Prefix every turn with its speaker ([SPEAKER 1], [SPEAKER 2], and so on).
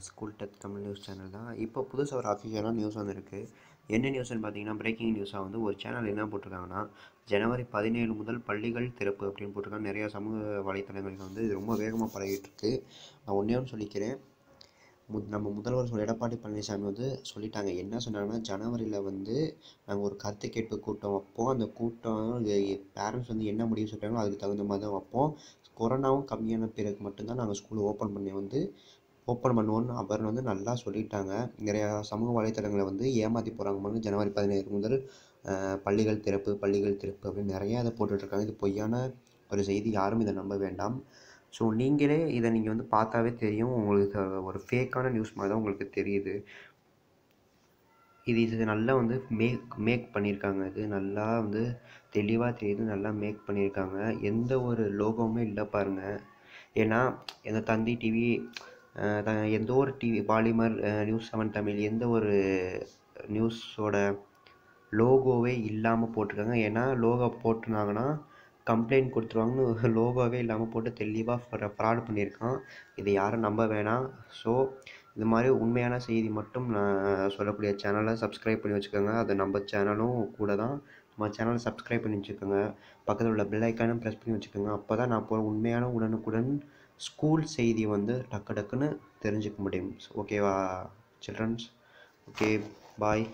[SPEAKER 1] School tech Tamil news channel தான். இப்போ புதுசாக ஒரு அஃபிஷியலான நியூஸ் வந்திருக்கு. என்ன நியூஸ்ன்னு பார்த்தீங்கன்னா, பிரேக்கிங் நியூஸாக வந்து ஒரு சேனல் என்ன போட்டிருக்காங்கன்னா, ஜனவரி 17 முதல் பள்ளிகள் திறப்பு அப்படின்னு போட்டிருக்காங்க. நிறையா சமூக வலைத்தளங்களுக்கு வந்து இது ரொம்ப வேகமாக பரவிட்டு இருக்கு. நான் ஒன்றே ஒன்று சொல்லிக்கிறேன். நம்ம முதல்வர் எடப்பாடி பழனிசாமி வந்து சொல்லிட்டாங்க. என்ன சொன்னாங்கன்னா, ஜனவரியில் வந்து நாங்கள் ஒரு கருத்து கேட்பு கூட்டம் வைப்போம். அந்த கூட்டம் பேரண்ட்ஸ் வந்து என்ன முடிவு சொல்கிறாங்களோ அதுக்கு தகுந்த மாதிரி தான் வைப்போம். கொரோனாவும் கம்மியான பிறகு மட்டும்தான் நாங்கள் ஸ்கூலை ஓப்பன் பண்ணுவோன்னு அவர் வந்து நல்லா சொல்லிட்டாங்க. நிறையா சமூக வலைத்தளங்களை வந்து ஏமாற்றி போகிறாங்க. ஜனவரி 17 முதல் பள்ளிகள் திறப்பு அப்படின்னு நிறையா அதை போட்டுட்ருக்காங்க. இது பொய்யான ஒரு செய்தி. யாரும் இதை நம்ப வேண்டாம். ஸோ நீங்களே இதை நீங்கள் வந்து பார்த்தாவே தெரியும். உங்களுக்கு ஒரு ஃபேக்கான நியூஸ் மாதிரி தான் உங்களுக்கு தெரியுது. இது நல்லா வந்து மேக் பண்ணியிருக்காங்க. இது நல்லா வந்து தெளிவாக தெரியுது. நல்லா மேக் பண்ணியிருக்காங்க. எந்த ஒரு லோகோவுமே இல்லை பாருங்கள். ஏன்னா எந்த தந்தி டிவி, எந்த ஒரு டிவி, பாலிமர், நியூஸ் 7 தமிழ், எந்த ஒரு நியூஸோட லோகோவே இல்லாமல் போட்டிருக்காங்க. ஏன்னா லோகோ போட்டிருந்தாங்கன்னா கம்ப்ளைண்ட் கொடுத்துருவாங்கன்னு லோகோவே இல்லாமல் போட்டு தெளிவாக ஃப்ராட் பண்ணியிருக்கான். இதை யாரும் நம்ப வேணாம். ஸோ இது மாதிரி உண்மையான செய்தி மட்டும் நான் சொல்லக்கூடிய சேனலை சப்ஸ்கிரைப் பண்ணி வச்சுக்கோங்க. அது நம்ம சேனலும் கூட தான். நம்ம சேனலை சப்ஸ்கிரைப் பண்ணி வச்சுக்கோங்க. பக்கத்தில் உள்ள பெல் ஐக்கானும் ப்ரெஸ் பண்ணி வச்சுக்கோங்க. அப்போ தான் நான் போகிற உண்மையான உடனுக்குடன் ஸ்கூல் செய்தி வந்து டக்குன்னு தெரிஞ்சுக்க முடியும். ஓகேவா சில்ட்ரன்ஸ்? ஓகே, பாய்.